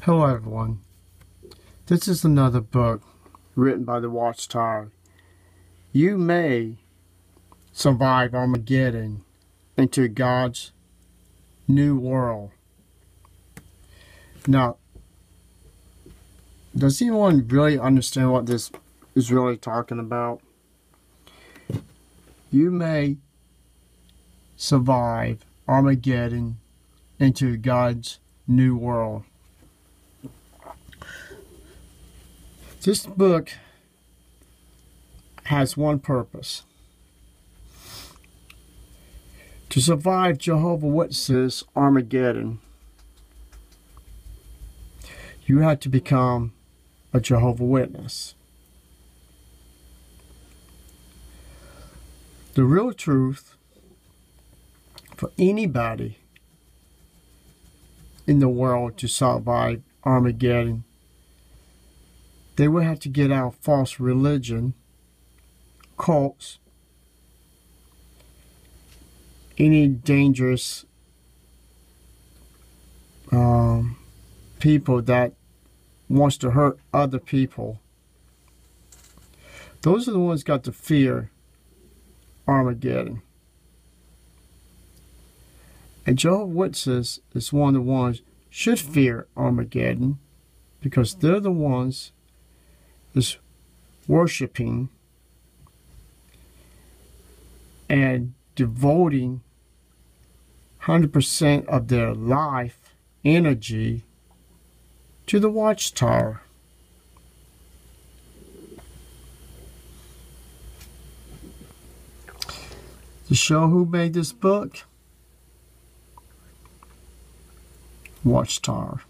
Hello everyone, this is another book written by the Watchtower. You may survive Armageddon into God's new world. Now, does anyone really understand what this is really talking about? You may survive Armageddon into God's new world. This book has one purpose: to survive Jehovah's Witnesses Armageddon. You have to become a Jehovah's Witness. The real truth for anybody in the world to survive Armageddon, they will have to get out false religion, cults, any dangerous people that wants to hurt other people. Those are the ones got to fear Armageddon. And Jehovah's Witnesses is one of the ones should fear Armageddon, because they're the ones is worshiping and devoting 100% of their life energy to the Watchtower. To show who made this book, Watchtower.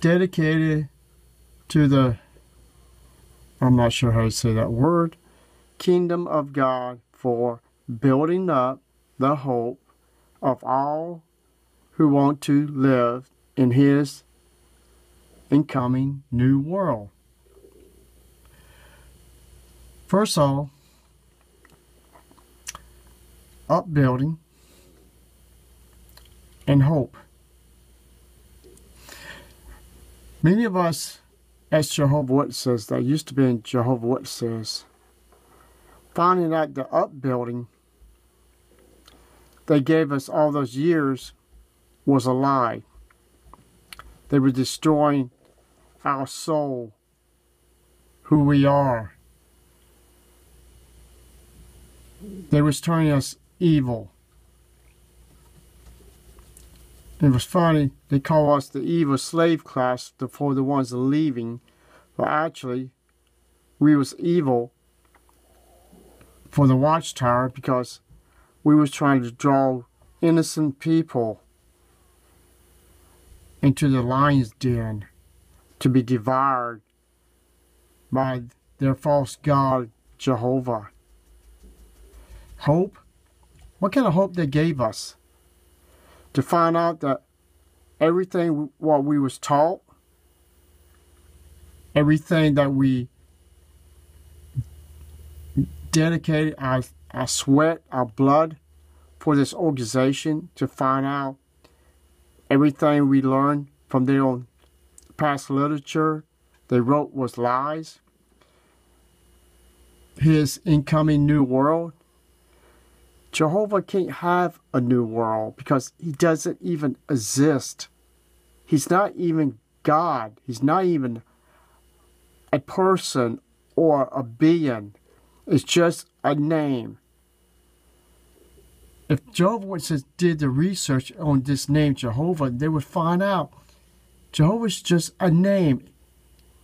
Dedicated to the, I'm not sure how to say that word, kingdom of God, for building up the hope of all who want to live in His incoming new world. First of all, upbuilding and hope. Many of us as Jehovah's Witnesses that used to be in Jehovah's Witnesses, finding out the upbuilding they gave us all those years was a lie. They were destroying our soul, who we are. They was turning us evil. It was funny, they call us the evil slave class for the ones leaving. But actually, we was evil for the Watchtower because we was trying to draw innocent people into the lion's den to be devoured by their false god, Jehovah. Hope? What kind of hope they gave us? To find out that everything what we was taught, everything that we dedicated our sweat, our blood for this organization, to find out everything we learned from their own past literature they wrote was lies. His incoming new world. Jehovah can't have a new world because he doesn't even exist. He's not even God. He's not even a person or a being. It's just a name. If Jehovah's Witnesses did the research on this name Jehovah, they would find out Jehovah's just a name.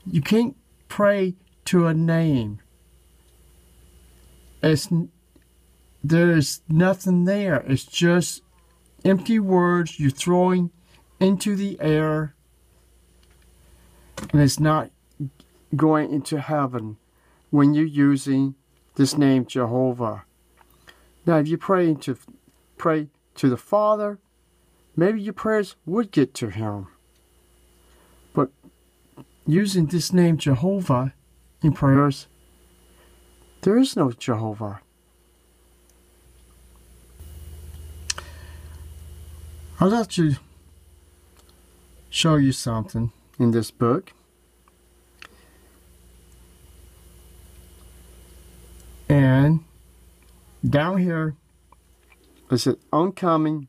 You can't pray to a name. There's nothing there. It's just empty words you're throwing into the air, and it's not going into heaven when you're using this name Jehovah. Now, if you pray to the Father, maybe your prayers would get to Him. But using this name Jehovah in prayers There is no Jehovah. I'd like to show you something in this book. And down here it says, "Oncoming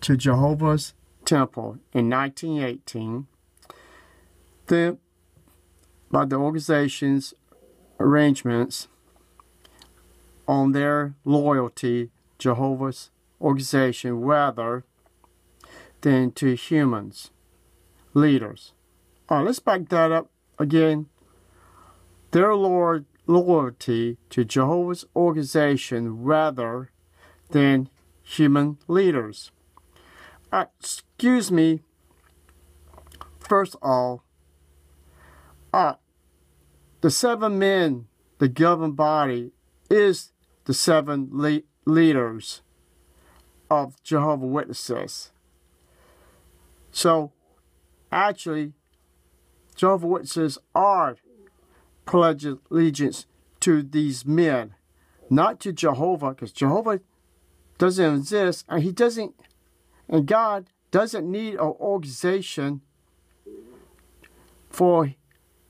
to Jehovah's Temple in 1918, then by the organization's arrangements on their loyalty Jehovah's organization rather than to humans, leaders." All right, let's back that up again. Their loyalty to Jehovah's organization rather than human leaders. Excuse me. First of all, the 7 men, the governing body, is the 7 leaders of Jehovah's Witnesses. So, actually, Jehovah's Witnesses are pledging allegiance to these men, not to Jehovah, because Jehovah doesn't exist, and God doesn't need an organization for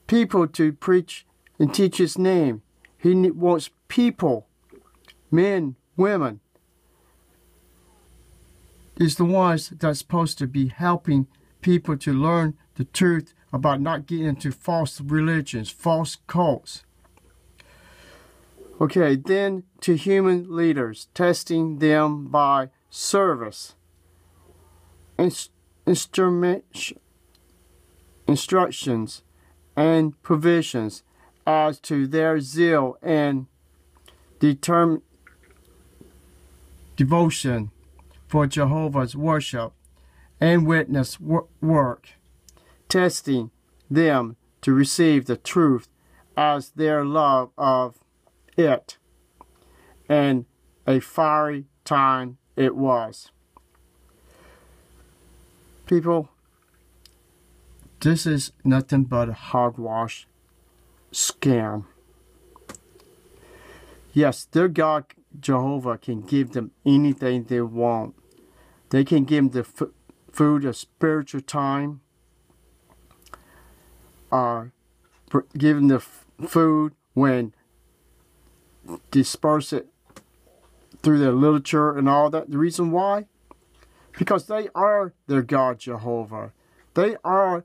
people to preach and teach His name. He wants people, men, women, is the ones that's supposed to be helping people to learn the truth about not getting into false religions, false cults. Okay, then to human leaders, testing them by service, instructions, and provisions as to their zeal and devotion for Jehovah's worship and witness work, testing them to receive the truth as their love of it, and a fiery time it was. People, this is nothing but a hogwash scam. Yes, their God Jehovah can give them anything they want. They can give them the food of spiritual time, give them the food when disperse it through their literature and all that. The reason why? Because they are their God Jehovah. They are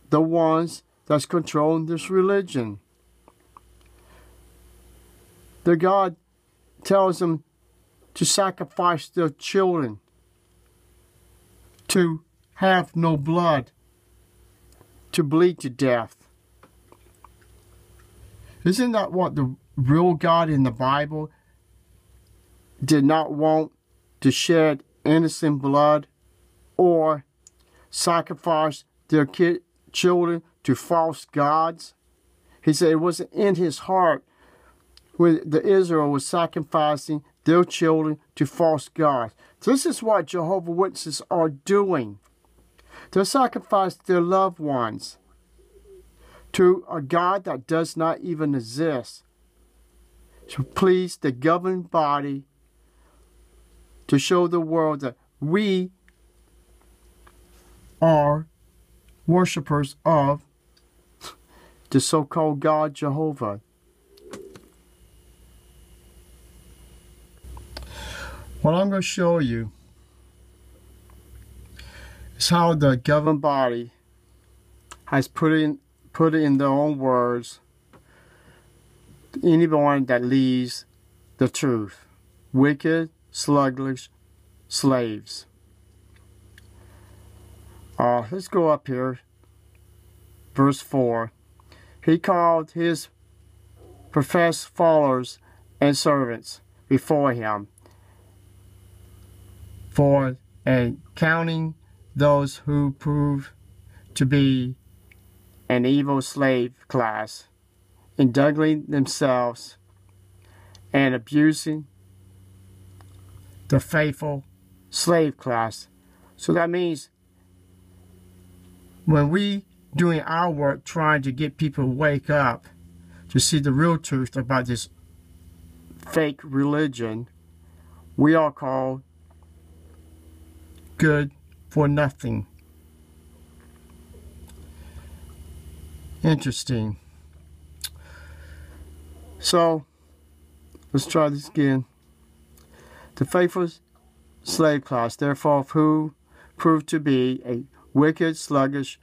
the ones that's controlling this religion. Their God tells them to sacrifice their children, to have no blood, to bleed to death. Isn't that what the real God in the Bible did not want to shed innocent blood or sacrifice their children to false gods? He said it wasn't in His heart when the Israel was sacrificing their children to false gods. This is what Jehovah's Witnesses are doing. They sacrifice their loved ones to a God that does not even exist, to please the governing body, to show the world that we are worshipers of the so-called God Jehovah. What I'm going to show you is how the governing body has put it in their own words, anyone that leaves the truth, wicked, sluggish slaves. Let's go up here. Verse 4. He called his professed followers and servants before him, and counting those who proved to be an evil slave class, indulging themselves and abusing the faithful slave class. So that means when we doing our work trying to get people to wake up, to see the real truth about this fake religion we are called good for nothing. Interesting. So, let's try this again. The faithful slave class, therefore, who proved to be a wicked, sluggish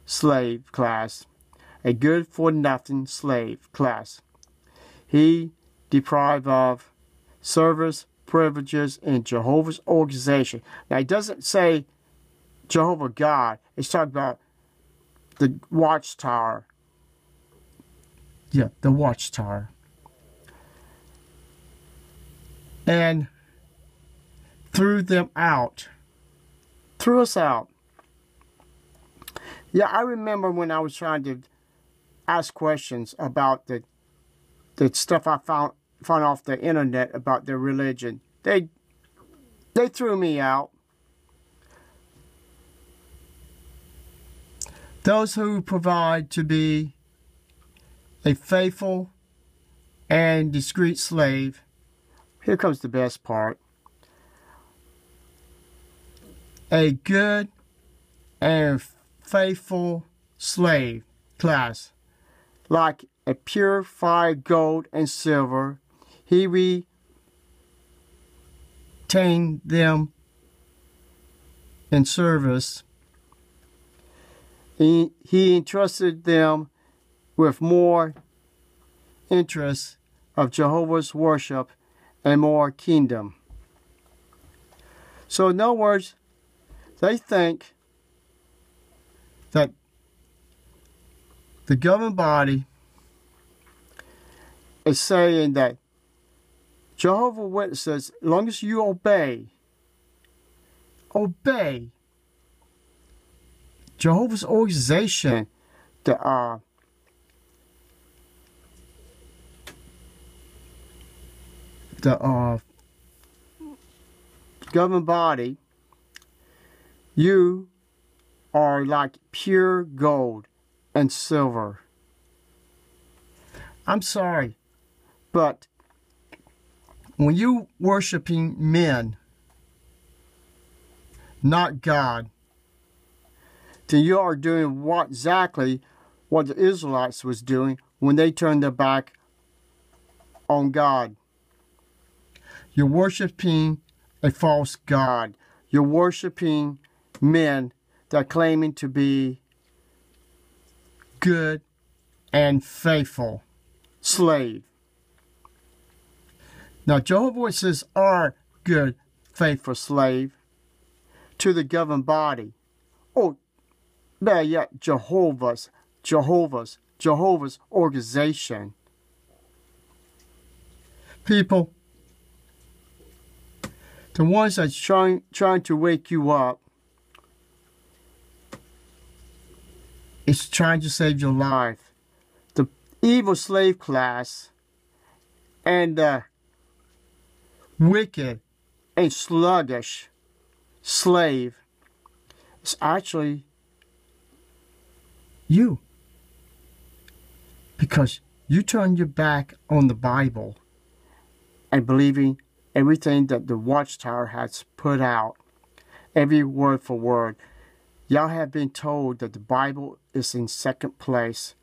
slave class, a good-for-nothing slave class. He deprived of service privileges in Jehovah's organization. Now, it doesn't say Jehovah God. It's talking about the Watchtower. Yeah, the Watchtower. And threw them out. Threw us out. Yeah, I remember when I was trying to ask questions about the stuff I found off the internet about their religion. They threw me out. Those who provide to be a faithful and discreet slave. Here comes the best part. A good and faithful slave class, like a purified gold and silver, he retained them in service. He entrusted them with more interest of Jehovah's worship and more kingdom. So in other words, they think that the governing body is saying that Jehovah's Witnesses, as long as you obey Jehovah's organization, the governing body, you are like pure gold and silver. I'm sorry, but when you worshiping men, not God, then you are doing exactly what the Israelites was doing when they turned their back on God. You're worshiping a false God. You're worshiping men that are claiming to be good and faithful slave. Now, Jehovah's Witnesses are good, faithful slave to the governing body. Oh, better yet, Jehovah's organization. People, the ones that's trying to wake you up, it's trying to save your life. The evil slave class and the wicked and sluggish slave is actually you. Because you turn your back on the Bible and believing everything that the Watchtower has put out, every word for word. Y'all have been told that the Bible is in second place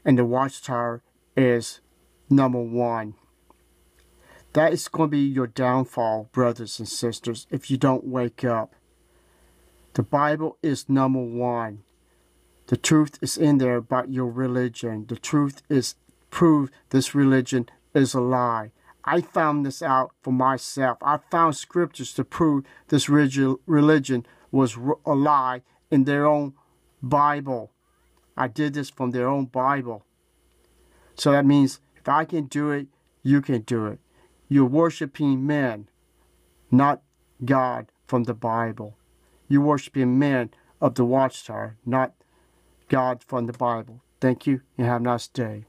and the Watchtower is number one. That is going to be your downfall, brothers and sisters, if you don't wake up. The Bible is number one. The truth is in there about your religion. The truth is prove this religion is a lie. I found this out for myself. I found scriptures to prove this religion was a lie in their own Bible. I did this from their own Bible. So that means if I can do it, you can do it. You're worshiping men, not God from the Bible. You're worshiping men of the Watchtower, not God from the Bible. Thank you and have a nice day.